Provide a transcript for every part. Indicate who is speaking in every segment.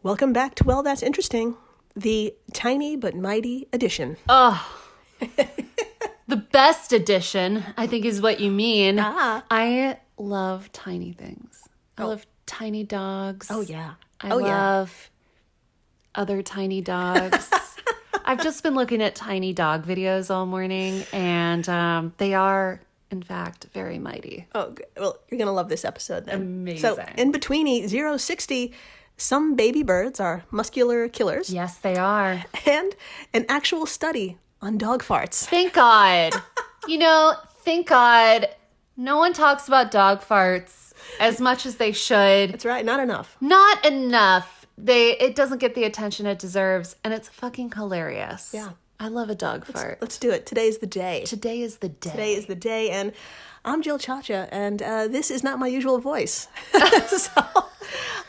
Speaker 1: Welcome back to Well, That's Interesting, the tiny but mighty edition.
Speaker 2: Oh, the best edition, I think is what you mean. I love tiny things. I love tiny dogs.
Speaker 1: Oh, yeah.
Speaker 2: I love other tiny dogs. I've just been looking at tiny dog videos all morning, and they are, in fact, very mighty.
Speaker 1: Oh, good. Well, you're going to love this episode then.
Speaker 2: Amazing.
Speaker 1: So, In-Betweeni 060, some baby birds are muscular killers.
Speaker 2: Yes, they are.
Speaker 1: And an actual study on dog farts.
Speaker 2: Thank God. Thank God. No one talks about dog farts as much as they should.
Speaker 1: That's right, not enough.
Speaker 2: Not enough. It doesn't get the attention it deserves, and it's fucking hilarious.
Speaker 1: Yeah.
Speaker 2: I love a dog fart.
Speaker 1: Let's do it. Today's the day.
Speaker 2: Today is the day.
Speaker 1: Today is the day, and I'm Jill Chacha, and this is not my usual voice. So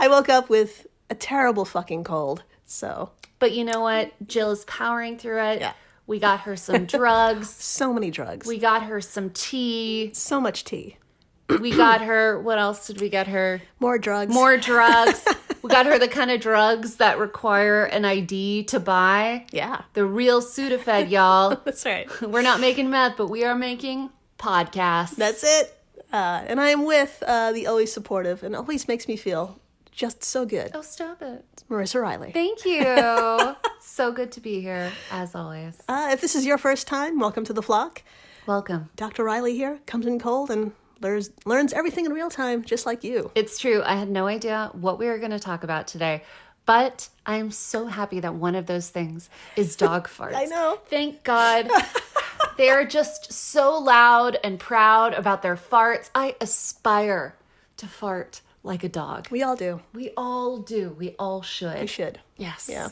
Speaker 1: I woke up with a terrible fucking cold, so.
Speaker 2: But you know what? Jill is powering through it.
Speaker 1: Yeah.
Speaker 2: We got her some drugs.
Speaker 1: So many drugs.
Speaker 2: We got her some tea.
Speaker 1: So much tea.
Speaker 2: We got her, what else did we get her?
Speaker 1: More drugs.
Speaker 2: More drugs. We got her the kind of drugs that require an ID to buy.
Speaker 1: Yeah.
Speaker 2: The real Sudafed, y'all.
Speaker 1: That's right.
Speaker 2: We're not making meth, but we are making podcasts.
Speaker 1: That's it. And I am with the always supportive and always makes me feel just so good,
Speaker 2: Oh, stop it.
Speaker 1: Marissa Riley.
Speaker 2: Thank you. So good to be here, as always.
Speaker 1: If this is your first time, welcome to the flock.
Speaker 2: Welcome.
Speaker 1: Dr. Riley here comes in cold and learns everything in real time, just like you.
Speaker 2: It's true. I had no idea what we were going to talk about today, but I'm so happy that one of those things is dog farts.
Speaker 1: I know.
Speaker 2: Thank God. They are just so loud and proud about their farts. I aspire to fart like a dog.
Speaker 1: We all do.
Speaker 2: We all do. We all should.
Speaker 1: We should.
Speaker 2: Yes.
Speaker 1: Yeah.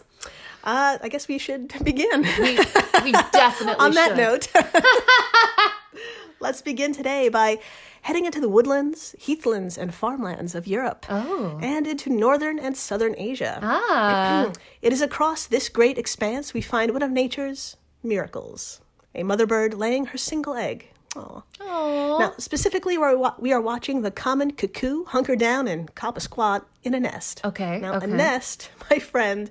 Speaker 1: I guess we should begin.
Speaker 2: We definitely
Speaker 1: On that
Speaker 2: should.
Speaker 1: note, let's begin today by heading into the woodlands, heathlands, and farmlands of Europe.
Speaker 2: Oh.
Speaker 1: And into northern and southern Asia.
Speaker 2: Ah.
Speaker 1: It is across this great expanse we find one of nature's miracles. A mother bird laying her single egg. Aww.
Speaker 2: Aww.
Speaker 1: Now, specifically, we are watching the common cuckoo hunker down and cop a squat in a nest.
Speaker 2: Okay,
Speaker 1: Now,
Speaker 2: okay.
Speaker 1: a nest, my friend,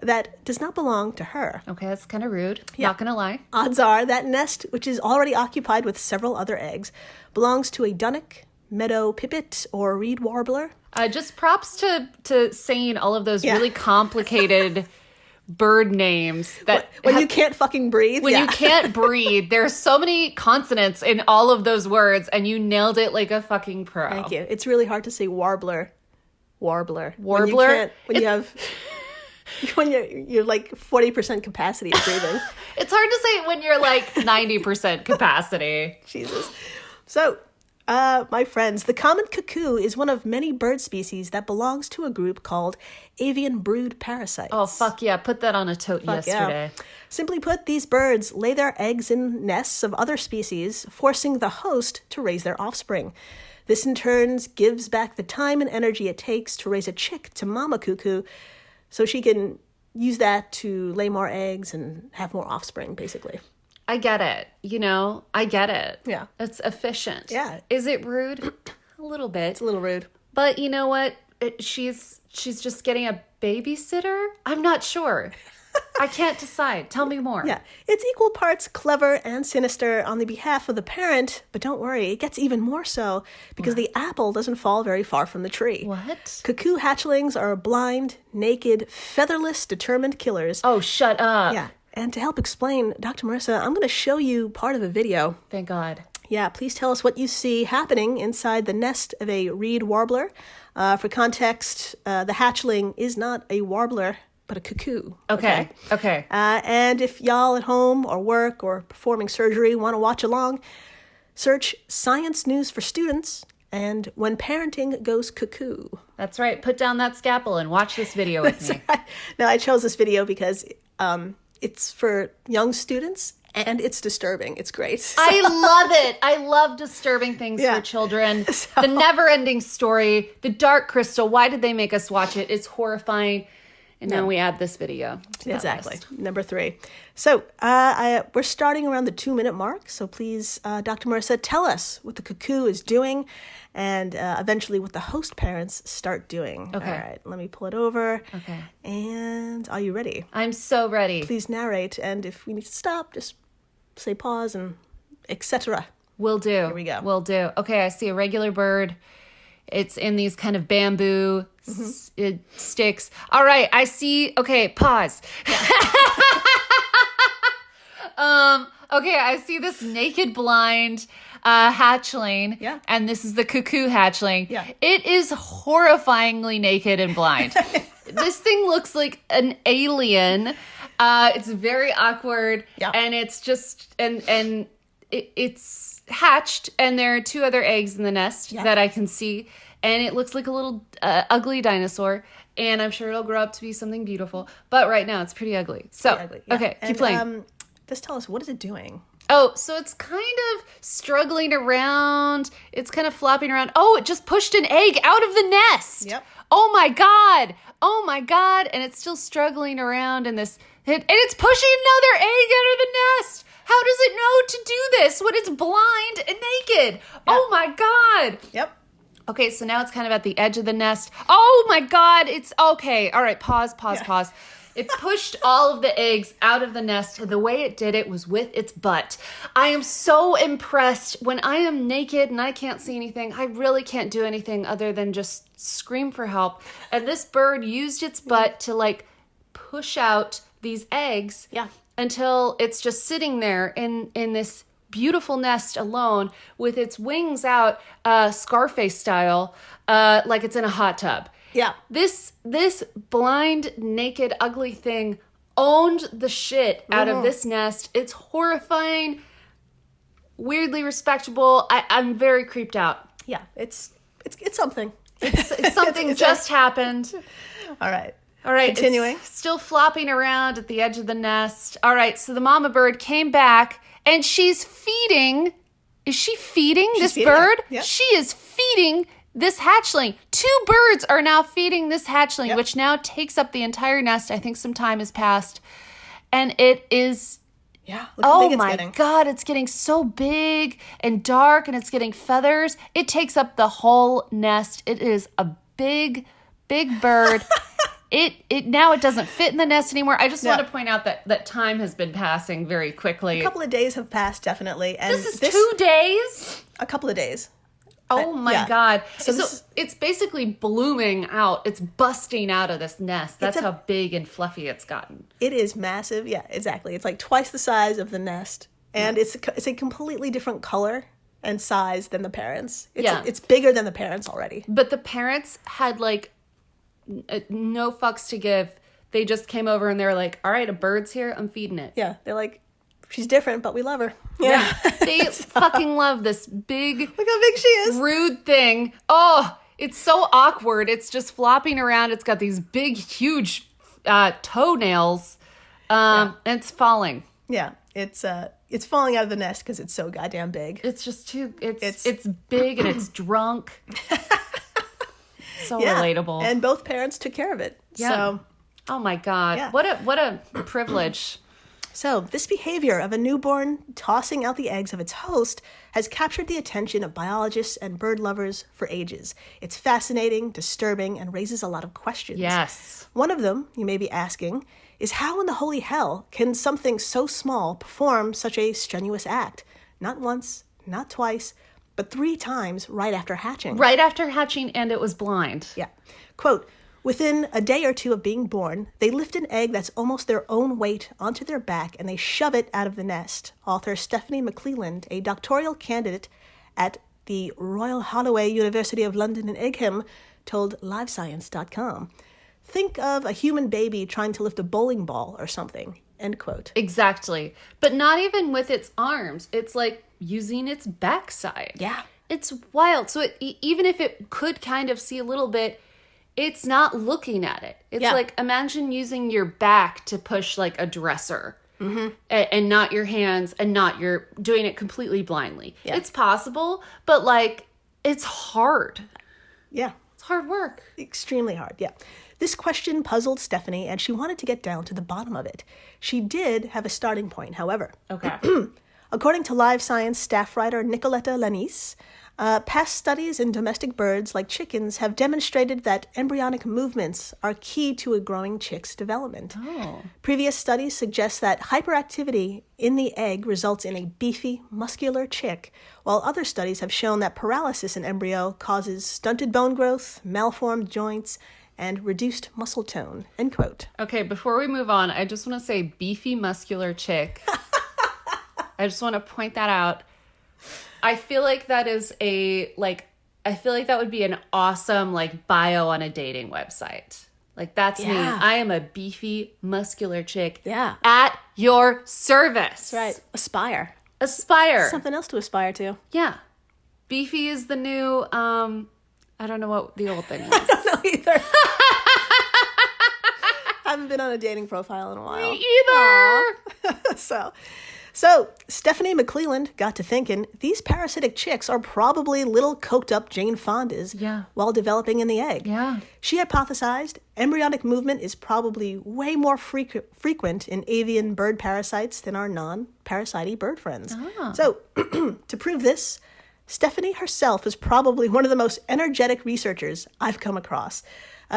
Speaker 1: that does not belong to her.
Speaker 2: Okay, that's kind of rude.
Speaker 1: Yeah.
Speaker 2: Not going to lie.
Speaker 1: Odds are that nest, which is already occupied with several other eggs, belongs to a dunnock, meadow pipit, or reed warbler.
Speaker 2: Just props to saying all of those
Speaker 1: Yeah.
Speaker 2: really complicated bird names that
Speaker 1: When you can't fucking breathe.
Speaker 2: when
Speaker 1: yeah.
Speaker 2: you can't breathe. There's so many consonants in all of those words, and you nailed it like a fucking pro.
Speaker 1: Thank you. It's really hard to say warbler. Warbler.
Speaker 2: Warbler?
Speaker 1: When you're like 40% capacity of breathing.
Speaker 2: It's hard to say when you're like 90% capacity.
Speaker 1: Jesus. So, my friends, the common cuckoo is one of many bird species that belongs to a group called avian brood parasites.
Speaker 2: Oh, fuck yeah. Put that on a tote yesterday.
Speaker 1: Yeah. Simply put, these birds lay their eggs in nests of other species, forcing the host to raise their offspring. This in turn gives back the time and energy it takes to raise a chick to mama cuckoo, so she can use that to lay more eggs and have more offspring, basically.
Speaker 2: I get it. I get it.
Speaker 1: Yeah.
Speaker 2: It's efficient.
Speaker 1: Yeah.
Speaker 2: Is it rude? A little bit.
Speaker 1: It's a little rude.
Speaker 2: But you know what? She's just getting a babysitter? I'm not sure. I can't decide. Tell me more.
Speaker 1: Yeah, it's equal parts clever and sinister on the behalf of the parent, but don't worry, it gets even more so because the apple doesn't fall very far from the tree.
Speaker 2: What?
Speaker 1: Cuckoo hatchlings are blind, naked, featherless, determined killers.
Speaker 2: Oh, shut up.
Speaker 1: Yeah, and to help explain, Dr. Marissa, I'm going to show you part of a video.
Speaker 2: Thank God.
Speaker 1: Yeah, please tell us what you see happening inside the nest of a reed warbler. For context, the hatchling is not a warbler, but a cuckoo.
Speaker 2: Okay.
Speaker 1: And if y'all at home or work or performing surgery want to watch along, search Science News for Students and When Parenting Goes Cuckoo.
Speaker 2: That's right. Put down that scalpel and watch this video with me.
Speaker 1: Now, I chose this video because it's for young students and it's disturbing. It's great.
Speaker 2: I love it. I love disturbing things for children. The never-ending story, The Dark Crystal. Why did they make us watch it? It's horrifying. And then we add this video to that
Speaker 1: Exactly.
Speaker 2: list.
Speaker 1: Number 3. So we're starting around the 2-minute mark. So please, Dr. Marissa, tell us what the cuckoo is doing and eventually what the host parents start doing.
Speaker 2: Okay.
Speaker 1: All right. Let me pull it over.
Speaker 2: Okay.
Speaker 1: And are you ready?
Speaker 2: I'm so ready.
Speaker 1: Please narrate. And if we need to stop, just say pause and etc.
Speaker 2: Will do.
Speaker 1: Here we go.
Speaker 2: Will do. Okay, I see a regular bird. It's in these kind of bamboo sticks. All right, I see. Okay, pause. Yeah. Okay, I see this naked blind hatchling.
Speaker 1: Yeah.
Speaker 2: And this is the cuckoo hatchling.
Speaker 1: Yeah.
Speaker 2: It is horrifyingly naked and blind. This thing looks like an alien. It's very awkward.
Speaker 1: Yeah.
Speaker 2: And it's just it's hatched, and there are 2 other eggs in the nest that I can see, and it looks like a little ugly dinosaur, and I'm sure it'll grow up to be something beautiful, but right now it's pretty ugly. So,
Speaker 1: Ugly, yeah.
Speaker 2: Okay, keep
Speaker 1: And,
Speaker 2: playing.
Speaker 1: just tell us, what is it doing?
Speaker 2: Oh, so it's kind of struggling around. It's kind of flopping around. Oh, it just pushed an egg out of the nest.
Speaker 1: Yep.
Speaker 2: Oh my God. Oh my God. And it's still struggling around in this, and it's pushing another egg out of the nest. How does it know to do this when it's blind and naked? Yep. Oh my God.
Speaker 1: Yep.
Speaker 2: Okay, so now it's kind of at the edge of the nest. Oh my God. It's okay. All right, pause. It pushed all of the eggs out of the nest, and the way it did it was with its butt. I am so impressed. When I am naked and I can't see anything, I really can't do anything other than just scream for help. And this bird used its butt to like push out these eggs until it's just sitting there in this beautiful nest alone with its wings out, Scarface style, like it's in a hot tub.
Speaker 1: Yeah.
Speaker 2: This blind, naked, ugly thing owned the shit out of this nest. It's horrifying, weirdly respectable. I'm very creeped out.
Speaker 1: Yeah, it's something.
Speaker 2: It's something just happened.
Speaker 1: All right.
Speaker 2: Continuing. It's still flopping around at the edge of the nest. All right, so the mama bird came back, and she's feeding. Is she feeding this bird?
Speaker 1: Yep.
Speaker 2: She is feeding this hatchling. 2 birds are now feeding this hatchling, which now takes up the entire nest. I think some time has passed. And it is...
Speaker 1: Yeah. Look how big it's
Speaker 2: my
Speaker 1: getting.
Speaker 2: God, it's getting so big and dark, and it's getting feathers. It takes up the whole nest. It is a big, big bird. Now it doesn't fit in the nest anymore. I just want to point out that time has been passing very quickly.
Speaker 1: A couple of days have passed, definitely. And
Speaker 2: this is 2 days?
Speaker 1: A couple of days.
Speaker 2: Oh my God. So
Speaker 1: this,
Speaker 2: it's basically blooming out. It's busting out of this nest. That's how big and fluffy it's gotten.
Speaker 1: It is massive. Yeah, exactly. It's like twice the size of the nest. And it's a completely different color and size than the parents. It's bigger than the parents already.
Speaker 2: But the parents had like no fucks to give. They just came over and they were like, all right, a bird's here. I'm feeding it.
Speaker 1: Yeah. They're like, she's different, but we love her.
Speaker 2: Yeah. They fucking love this big,
Speaker 1: look how big she is.
Speaker 2: Rude thing. Oh, it's so awkward. It's just flopping around. It's got these big, huge toenails. And it's falling.
Speaker 1: Yeah. It's falling out of the nest because it's so goddamn big.
Speaker 2: It's just too, it's big and it's drunk. So relatable.
Speaker 1: And both parents took care of it.
Speaker 2: Yeah.
Speaker 1: So,
Speaker 2: oh my God.
Speaker 1: Yeah.
Speaker 2: What a privilege.
Speaker 1: So this behavior of a newborn tossing out the eggs of its host has captured the attention of biologists and bird lovers for ages. It's fascinating, disturbing, and raises a lot of questions.
Speaker 2: Yes.
Speaker 1: One of them, you may be asking, is how in the holy hell can something so small perform such a strenuous act? Not once, not twice, but 3 times right after hatching.
Speaker 2: Right after hatching, and it was blind.
Speaker 1: Yeah. Quote, within a day or 2 of being born, they lift an egg that's almost their own weight onto their back and they shove it out of the nest. Author Stephanie McClelland, a doctoral candidate at the Royal Holloway University of London in Egham, told LiveScience.com. Think of a human baby trying to lift a bowling ball or something. End quote.
Speaker 2: Exactly. But not even with its arms. It's like using its backside.
Speaker 1: Yeah.
Speaker 2: It's wild. So even if it could kind of see a little bit, it's not looking at it. It's like, imagine using your back to push like a dresser. Mm-hmm. And not your hands, and not your doing it completely blindly. Yeah. It's possible, but like, it's hard.
Speaker 1: Yeah.
Speaker 2: It's hard work.
Speaker 1: Extremely hard, yeah. This question puzzled Stephanie, and she wanted to get down to the bottom of it. She did have a starting point, however.
Speaker 2: Okay.
Speaker 1: According to Live Science staff writer Nicoletta Lanis, past studies in domestic birds like chickens have demonstrated that embryonic movements are key to a growing chick's development.
Speaker 2: Oh.
Speaker 1: Previous studies suggest that hyperactivity in the egg results in a beefy, muscular chick, while other studies have shown that paralysis in embryo causes stunted bone growth, malformed joints, and reduced muscle tone. End quote.
Speaker 2: Okay, before we move on, I just want to say beefy, muscular chick. I just want to point that out. I feel like that is I feel like that would be an awesome, bio on a dating website. That's me. I am a beefy, muscular chick.
Speaker 1: Yeah.
Speaker 2: At your service.
Speaker 1: That's right. Aspire.
Speaker 2: Something
Speaker 1: else to aspire to.
Speaker 2: Yeah. Beefy is the new, I don't know what the old thing was.
Speaker 1: I don't know either. I haven't been on a dating profile in a while.
Speaker 2: Me either.
Speaker 1: So Stephanie McClelland got to thinking, these parasitic chicks are probably little coked up Jane Fondas while developing in the egg.
Speaker 2: Yeah.
Speaker 1: She hypothesized embryonic movement is probably way more frequent in avian bird parasites than our non-parasite bird friends.
Speaker 2: Oh.
Speaker 1: So to prove this, Stephanie herself is probably one of the most energetic researchers I've come across.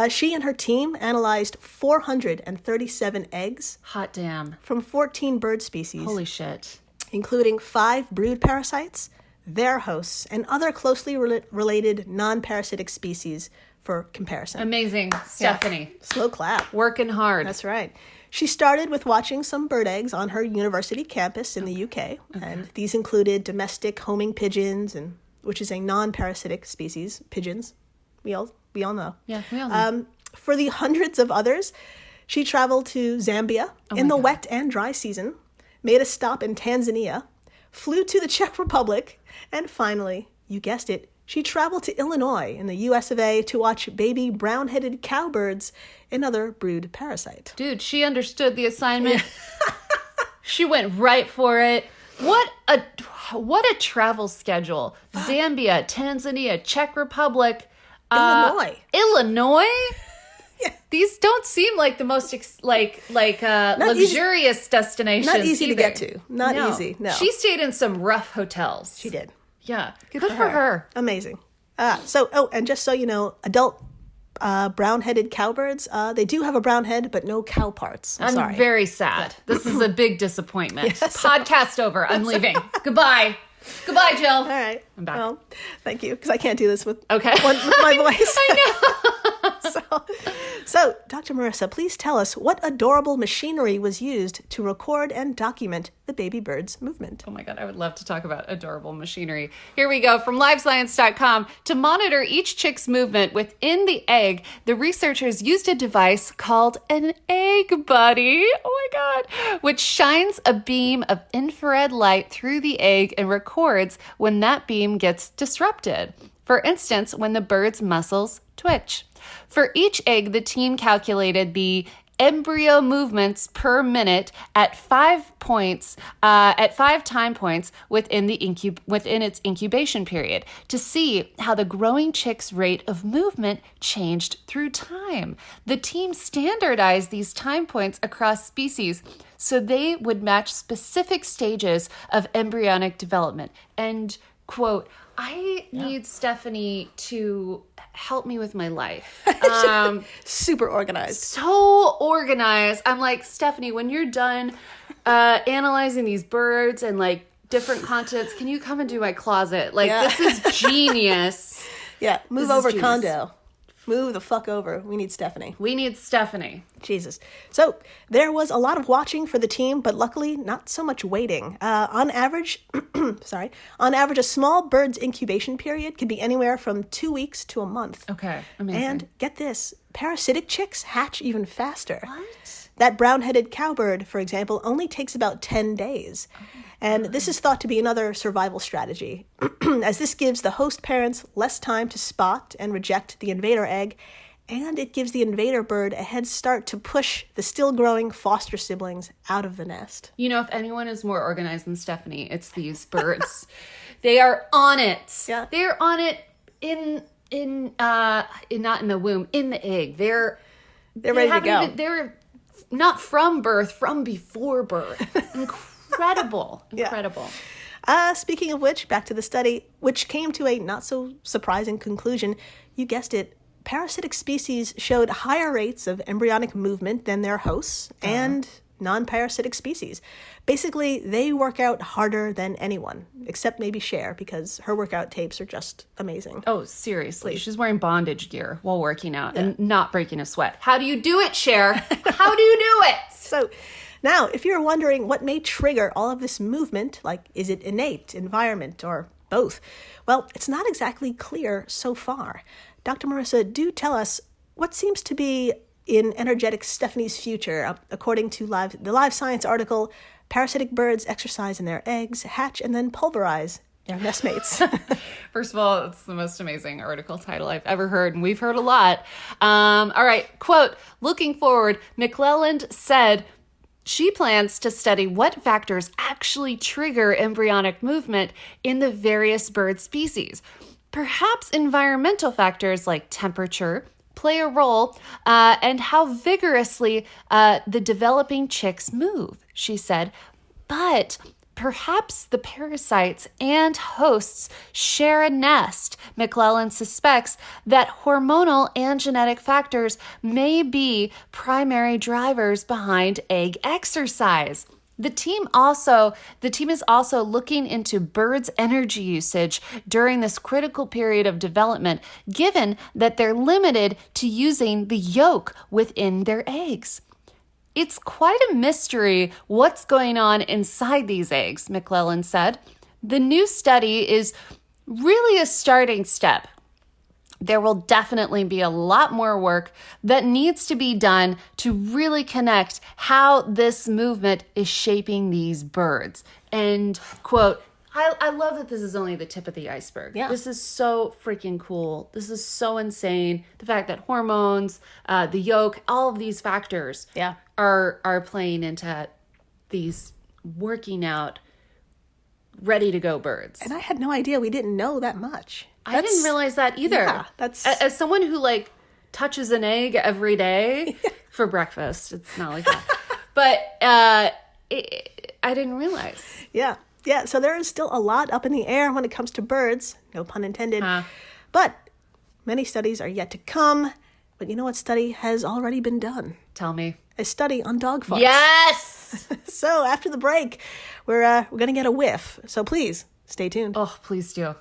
Speaker 1: She and her team analyzed 437 eggs.
Speaker 2: Hot damn.
Speaker 1: From 14 bird species.
Speaker 2: Holy shit.
Speaker 1: Including 5 brood parasites, their hosts, and other closely related non-parasitic species for comparison.
Speaker 2: Amazing. Stephanie.
Speaker 1: Yeah. Slow clap.
Speaker 2: Working hard.
Speaker 1: That's right. She started with watching some bird eggs on her university campus in the UK, and these included domestic homing pigeons, which is a non-parasitic species, pigeons. We all know.
Speaker 2: Yeah, we all know.
Speaker 1: For the hundreds of others, she traveled to Zambia in the wet and dry season, made a stop in Tanzania, flew to the Czech Republic, and finally, you guessed it, she traveled to Illinois in the US of A to watch baby brown-headed cowbirds, another brood parasite.
Speaker 2: Dude, she understood the assignment. She went right for it. What a travel schedule. Zambia, Tanzania, Czech Republic, Illinois?
Speaker 1: Yeah.
Speaker 2: These don't seem like the most luxurious destinations.
Speaker 1: Not easy
Speaker 2: either.
Speaker 1: to get to. Not easy. No.
Speaker 2: She stayed in some rough hotels.
Speaker 1: She did.
Speaker 2: Yeah. Good for her.
Speaker 1: Amazing. And just so you know, adult brown-headed cowbirds, they do have a brown head, but no cow parts. I'm sorry.
Speaker 2: Very sad. This is a big disappointment. Podcast over. I'm leaving. Goodbye. Goodbye, Jill. All
Speaker 1: right.
Speaker 2: I'm back.
Speaker 1: Well, thank you, because I can't do this with
Speaker 2: my
Speaker 1: voice.
Speaker 2: I know.
Speaker 1: So, Dr. Marissa, please tell us what adorable machinery was used to record and document the baby bird's movement.
Speaker 2: Oh my God, I would love to talk about adorable machinery. Here we go. From livescience.com. To monitor each chick's movement within the egg, the researchers used a device called an egg buddy. Oh my God. Which shines a beam of infrared light through the egg and records when that beam gets disrupted. For instance, when the bird's muscles twitch. For each egg, the team calculated the embryo movements per minute at 5 time points within its incubation period to see how the growing chick's rate of movement changed through time. The team standardized these time points across species so they would match specific stages of embryonic development. And, quote, I need Stephanie to help me with my life.
Speaker 1: Super organized.
Speaker 2: So organized. I'm like, Stephanie, when you're done analyzing these birds and different continents, can you come and do my closet? This is genius.
Speaker 1: Yeah, move over condo. Move the fuck over. We need Stephanie. Jesus. So there was a lot of watching for the team, but luckily not so much waiting. On average, a small bird's incubation period can be anywhere from 2 weeks to a month.
Speaker 2: Okay, amazing.
Speaker 1: And get this, parasitic chicks hatch even faster.
Speaker 2: What?
Speaker 1: That brown-headed cowbird, for example, only takes about 10 days. And this is thought to be another survival strategy, as this gives the host parents less time to spot and reject the invader egg, and it gives the invader bird a head start to push the still-growing foster siblings out of the nest.
Speaker 2: You know, if anyone is more organized than Stephanie, it's these birds. They are on it.
Speaker 1: Yeah.
Speaker 2: They're on it in not in the womb, in the egg.
Speaker 1: They're ready to go.
Speaker 2: They're not from birth, from before birth. Incredible. Incredible.
Speaker 1: Speaking of which, back to the study, which came to a not so surprising conclusion. You guessed it. Parasitic species showed higher rates of embryonic movement than their hosts and non-parasitic species. Basically, they work out harder than anyone, except maybe Cher, because her workout tapes are just amazing.
Speaker 2: Oh, seriously. She's wearing bondage gear while working out and not breaking a sweat. How do you do it, Cher? How do you do it?
Speaker 1: So now, if you're wondering what may trigger all of this movement, like is it innate, environment, or both? Well, it's not exactly clear so far. Dr. Marissa, do tell us what seems to be in energetic Stephanie's future, according to the Live Science article, parasitic birds exercise in their eggs, hatch, and then pulverize their nestmates.
Speaker 2: First of all, it's the most amazing article title I've ever heard, and we've heard a lot. All right, quote, looking forward, McClelland said she plans to study what factors actually trigger embryonic movement in the various bird species. Perhaps environmental factors like temperature play a role, and how vigorously the developing chicks move, she said. But perhaps the parasites and hosts share a nest. McClelland suspects that hormonal and genetic factors may be primary drivers behind egg exercise. The team is also looking into birds' energy usage during this critical period of development, given that they're limited to using the yolk within their eggs. It's quite a mystery what's going on inside these eggs, McClelland said. The new study is really a starting step. There will definitely be a lot more work that needs to be done to really connect how this movement is shaping these birds. And, quote, I love that this is only the tip of the iceberg.
Speaker 1: Yeah.
Speaker 2: This is so freaking cool. This is so insane. The fact that hormones, the yolk, all of these factors are playing into these working out, ready to go birds.
Speaker 1: And I had no idea. We didn't know that much.
Speaker 2: I didn't realize that either.
Speaker 1: Yeah,
Speaker 2: as someone who touches an egg every day for breakfast. It's not like that. But I didn't realize.
Speaker 1: Yeah. So there is still a lot up in the air when it comes to birds. No pun intended. But many studies are yet to come. But you know what study has already been done?
Speaker 2: Tell me.
Speaker 1: A study on dog farts.
Speaker 2: Yes!
Speaker 1: So after the break, we're going to get a whiff. So please, stay tuned.
Speaker 2: Oh, please do.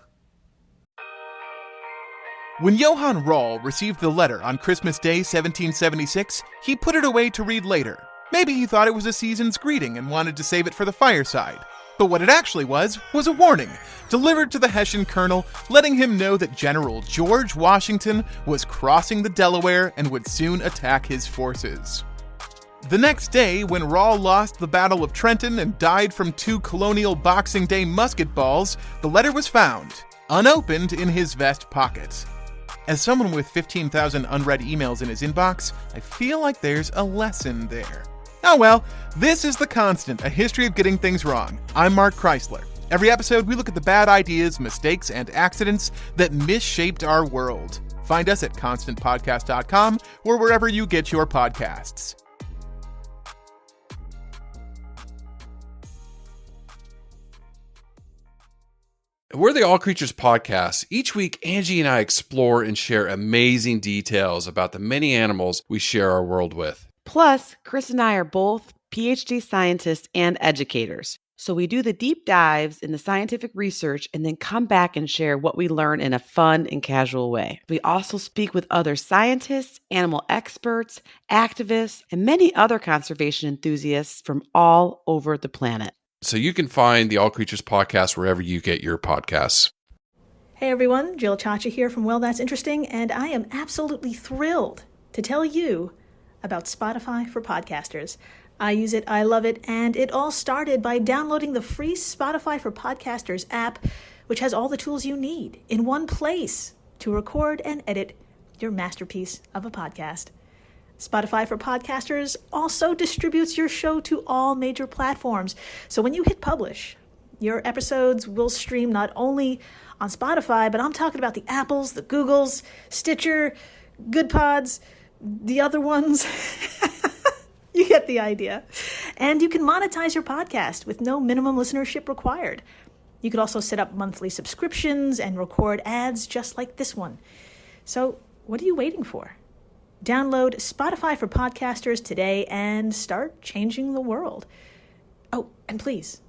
Speaker 3: When Johann Rall received the letter on Christmas Day 1776, he put it away to read later. Maybe he thought it was a season's greeting and wanted to save it for the fireside. But what it actually was a warning, delivered to the Hessian colonel, letting him know that General George Washington was crossing the Delaware and would soon attack his forces. The next day, when Rall lost the Battle of Trenton and died from 2 colonial Boxing Day musket balls, the letter was found, unopened, in his vest pocket. As someone with 15,000 unread emails in his inbox, I feel like there's a lesson there. Oh well, this is The Constant, a history of getting things wrong. I'm Mark Chrysler. Every episode, we look at the bad ideas, mistakes, and accidents that misshaped our world. Find us at constantpodcast.com or wherever you get your podcasts.
Speaker 4: We're the All Creatures Podcast. Each week, Angie and I explore and share amazing details about the many animals we share our world with.
Speaker 5: Plus, Chris and I are both PhD scientists and educators. So we do the deep dives in the scientific research and then come back and share what we learn in a fun and casual way. We also speak with other scientists, animal experts, activists, and many other conservation enthusiasts from all over the planet.
Speaker 4: So you can find the All Creatures Podcast wherever you get your podcasts.
Speaker 1: Hey everyone, Jill Chacha here from Well, That's Interesting, and I am absolutely thrilled to tell you about Spotify for podcasters. I use it, I love it, and it all started by downloading the free Spotify for Podcasters app, which has all the tools you need in one place to record and edit your masterpiece of a podcast. Spotify for Podcasters also distributes your show to all major platforms. So when you hit publish, your episodes will stream not only on Spotify, but I'm talking about the Apples, the Googles, Stitcher, Good Pods, the other ones. You get the idea. And you can monetize your podcast with no minimum listenership required. You could also set up monthly subscriptions and record ads just like this one. So what are you waiting for? Download Spotify for podcasters today and start changing the world. Oh, and please,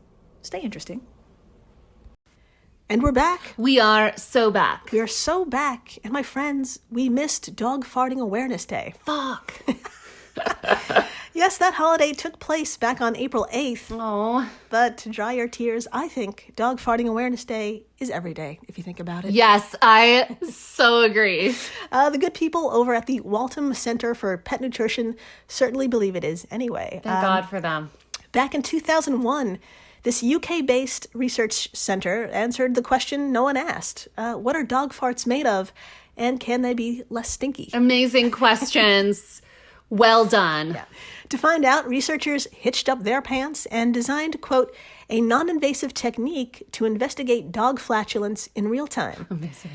Speaker 1: stay interesting. And we're back.
Speaker 2: We are so back.
Speaker 1: We are so back. And my friends, we missed Dog Farting Awareness Day.
Speaker 2: Fuck.
Speaker 1: Yes, that holiday took place back on April 8th.
Speaker 2: Oh.
Speaker 1: But to dry your tears, I think Dog Farting Awareness Day is every day, if you think about it.
Speaker 2: Yes, I so agree.
Speaker 1: The good people over at the Waltham Center for Pet Nutrition certainly believe it is anyway.
Speaker 2: Thank God for them.
Speaker 1: Back in 2001, this UK-based research center answered the question no one asked. What are dog farts made of, and can they be less stinky?
Speaker 2: Amazing questions. Well done.
Speaker 1: Yeah. To find out, researchers hitched up their pants and designed, quote, a non-invasive technique to investigate dog flatulence in real time.
Speaker 2: Amazing.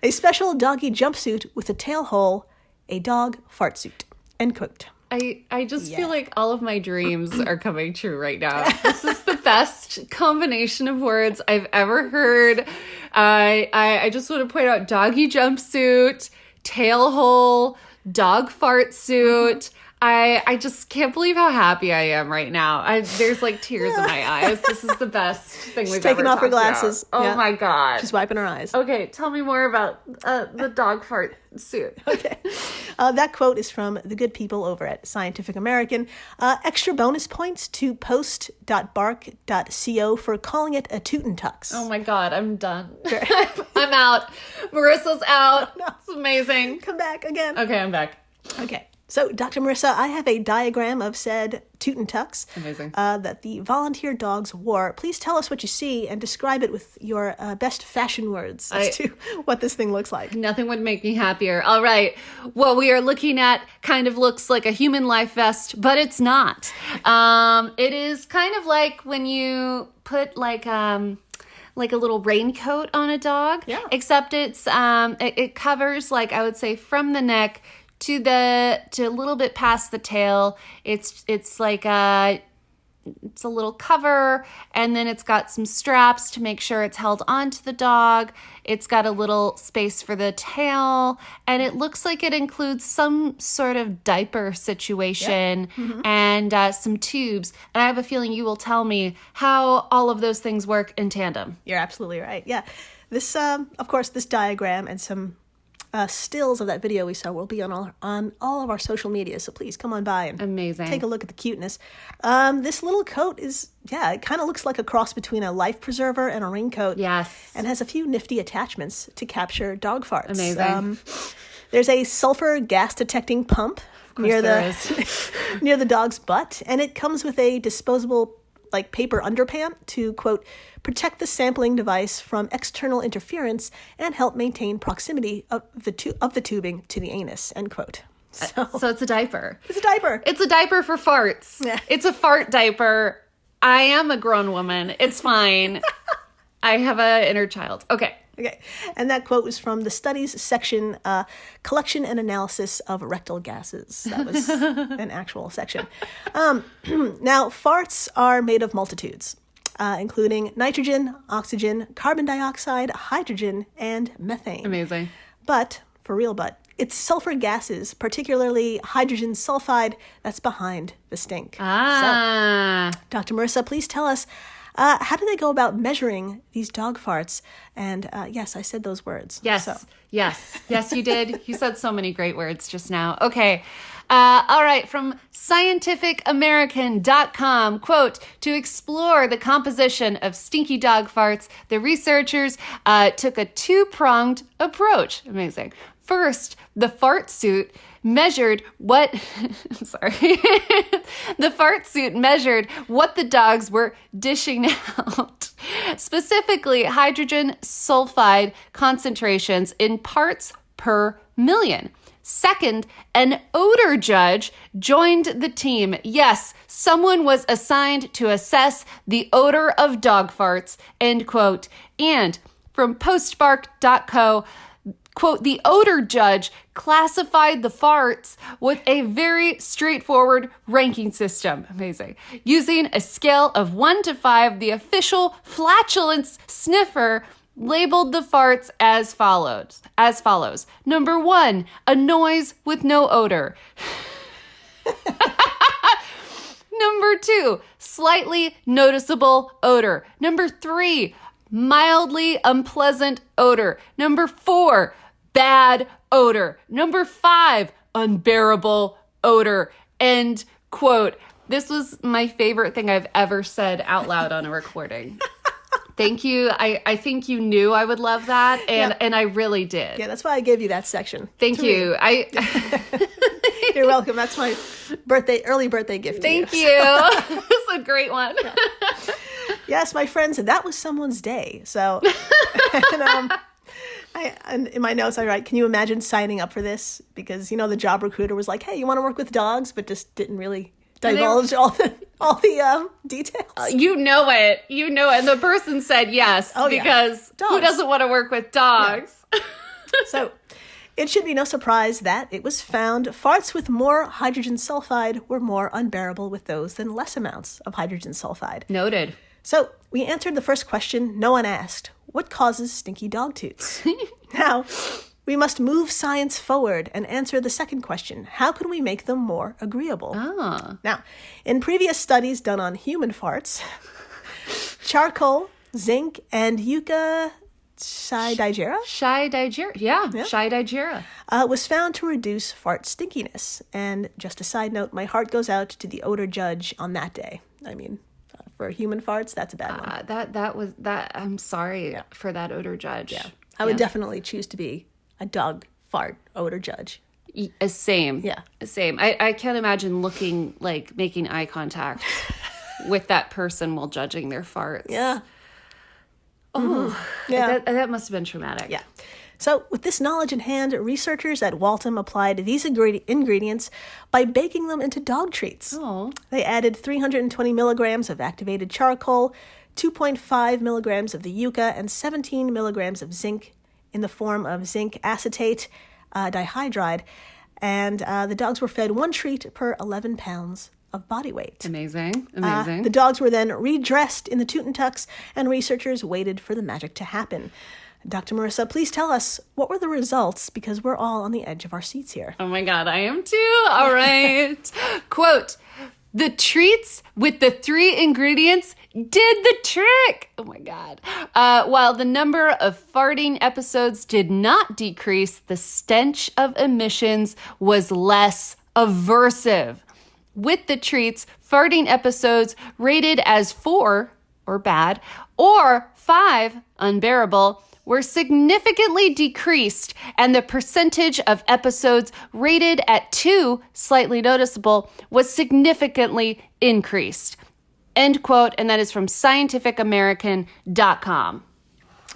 Speaker 1: A special doggy jumpsuit with a tail hole, a dog fart suit, end quote.
Speaker 2: I just feel like all of my dreams are coming true right now. This is the best combination of words I've ever heard. I just want to point out doggy jumpsuit, tail hole, dog fart suit. I just can't believe how happy I am right now. There's like tears in my eyes. This is the best thing we've ever
Speaker 1: taking off her
Speaker 2: talked
Speaker 1: glasses.
Speaker 2: about. Oh
Speaker 1: Yeah.
Speaker 2: my God.
Speaker 1: She's wiping her eyes.
Speaker 2: Okay, tell me more about the dog fart suit.
Speaker 1: Okay. That quote is from the good people over at Scientific American. Extra bonus points to post.bark.co for calling it a toot and tux.
Speaker 2: Oh my God, I'm done. I'm out. Marissa's out.
Speaker 1: No.
Speaker 2: It's amazing.
Speaker 1: Come back again.
Speaker 2: Okay, I'm back.
Speaker 1: Okay. So, Dr. Marissa, I have a diagram of said toot and tux
Speaker 2: Amazing.
Speaker 1: That the volunteer dogs wore. Please tell us what you see and describe it with your best fashion words as to what this thing looks like.
Speaker 2: Nothing would make me happier. All right. What we are looking at kind of looks like a human life vest, but it's not. It is kind of like when you put like a little raincoat on a dog.
Speaker 1: Yeah.
Speaker 2: Except it covers, like, I would say, from the neck to a little bit past the tail. It's like it's a little cover, and then it's got some straps to make sure it's held onto the dog. It's got a little space for the tail, and it looks like it includes some sort of diaper situation and some tubes. And I have a feeling you will tell me how all of those things work in tandem.
Speaker 1: You're absolutely right. Yeah. This, of course, this diagram and some stills of that video we saw will be on all of our social media, so please come on by and
Speaker 2: Amazing.
Speaker 1: Take a look at the cuteness. This little coat is, it kind of looks like a cross between a life preserver and a raincoat.
Speaker 2: Yes.
Speaker 1: And has a few nifty attachments to capture dog farts.
Speaker 2: Amazing.
Speaker 1: There's a sulfur gas detecting pump near the dog's butt, and it comes with a disposable paper underpant to, quote, protect the sampling device from external interference and help maintain proximity of the tubing to the anus, end quote. So
Speaker 2: it's a diaper.
Speaker 1: It's a diaper.
Speaker 2: It's a diaper for farts.
Speaker 1: Yeah.
Speaker 2: It's a fart diaper. I am a grown woman. It's fine. I have an inner child. Okay.
Speaker 1: Okay. And that quote was from the studies section, collection and analysis of rectal gases. That was an actual section. Now, farts are made of multitudes, including nitrogen, oxygen, carbon dioxide, hydrogen, and methane.
Speaker 2: Amazing.
Speaker 1: But, for real, it's sulfur gases, particularly hydrogen sulfide, that's behind the stink.
Speaker 2: Ah.
Speaker 1: So, Dr. Marissa, please tell us, how do they go about measuring these dog farts? And yes, I said those words.
Speaker 2: Yes.
Speaker 1: So.
Speaker 2: Yes, you did. You said so many great words just now. Okay. All right. From scientificamerican.com, quote, to explore the composition of stinky dog farts, the researchers took a two-pronged approach. Amazing. First, the fart suit measured what the fart suit measured what the dogs were dishing out, specifically hydrogen sulfide concentrations in parts per million. Second, an odor judge joined the team. Yes, someone was assigned to assess the odor of dog farts, end quote. And from postbark.co, quote, the odor judge classified the farts with a very straightforward ranking system. Amazing. Using a scale of 1 to 5, the official flatulence sniffer labeled the farts as follows. Number 1, a noise with no odor. Number 2, slightly noticeable odor. Number 3, mildly unpleasant odor. Number 4, bad odor. Number 5, unbearable odor. End quote. This was my favorite thing I've ever said out loud on a recording. Thank you. I think you knew I would love that, and I really did.
Speaker 1: Yeah, that's why I gave you that section.
Speaker 2: Thank you.
Speaker 1: You're welcome. That's my early birthday gift.
Speaker 2: Thank you. It's a great one.
Speaker 1: Yeah. Yes, my friend said that was someone's day. So, and in my notes I write, can you imagine signing up for this? Because the job recruiter was like, hey, you want to work with dogs, but just didn't really divulge all the details.
Speaker 2: You know it. And the person said yes, because who doesn't want to work with dogs?
Speaker 1: Yeah. So it should be no surprise that it was found farts with more hydrogen sulfide were more unbearable with those than less amounts of hydrogen sulfide.
Speaker 2: Noted.
Speaker 1: So we answered the first question no one asked. What causes stinky dog toots? Now, we must move science forward and answer the second question. How can we make them more agreeable? Now, in previous studies done on human farts, charcoal, zinc, and yucca Shidigera was found to reduce fart stinkiness. And just a side note, my heart goes out to the odor judge on that day. I mean, for human farts, that's a bad one.
Speaker 2: I'm sorry for that odor judge.
Speaker 1: Yeah, I would definitely choose to be a dog fart odor judge.
Speaker 2: Same.
Speaker 1: Yeah.
Speaker 2: Same. I can't imagine making eye contact with that person while judging their farts.
Speaker 1: Yeah.
Speaker 2: Oh,
Speaker 1: yeah.
Speaker 2: That must have been traumatic.
Speaker 1: Yeah. So with this knowledge in hand, researchers at Waltham applied these ingredients by baking them into dog treats.
Speaker 2: Oh.
Speaker 1: They added 320 milligrams of activated charcoal, 2.5 milligrams of the yucca, and 17 milligrams of zinc in the form of zinc acetate dihydride. And the dogs were fed one treat per 11 pounds of body weight.
Speaker 2: Amazing.
Speaker 1: The dogs were then redressed in the toot and tucks, and researchers waited for the magic to happen. Dr. Marissa, please tell us, what were the results? Because we're all on the edge of our seats here.
Speaker 2: Oh my God, I am too. All right. Quote, the treats with the 3 ingredients did the trick. Oh my God. While the number of farting episodes did not decrease, the stench of emissions was less aversive. With the treats, farting episodes rated as 4, or bad, or 5, unbearable, were significantly decreased, and the percentage of episodes rated at 2, slightly noticeable, was significantly increased. End quote, and that is from scientificamerican.com.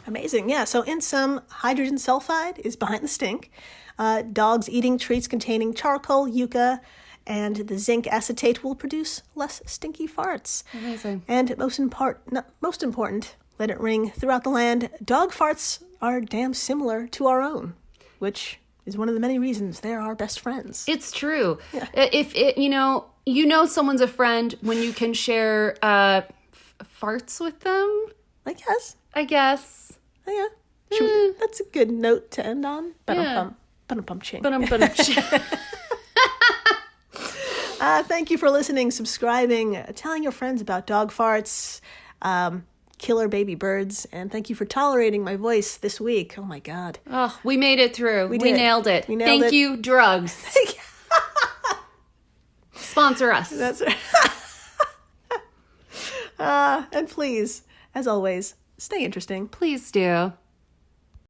Speaker 1: Amazing, yeah. So in sum, hydrogen sulfide is behind the stink. Dogs eating treats containing charcoal, yucca, and the zinc acetate will produce less stinky farts.
Speaker 2: Amazing.
Speaker 1: And most important, let it ring throughout the land, dog farts are damn similar to our own, which is one of the many reasons they're our best friends.
Speaker 2: It's true.
Speaker 1: Yeah.
Speaker 2: If it, you know someone's a friend when you can share farts with them.
Speaker 1: I guess.
Speaker 2: Oh,
Speaker 1: yeah. That's a good note to end on. Ba-dum-pum-ching. Thank you for listening, subscribing, telling your friends about dog farts, killer baby birds, and thank you for tolerating my voice this week. Oh my God.
Speaker 2: Oh, we made it through. We nailed it.
Speaker 1: Thank
Speaker 2: you, drugs. Sponsor us.
Speaker 1: That's right. And please, as always, stay interesting.
Speaker 2: Please do.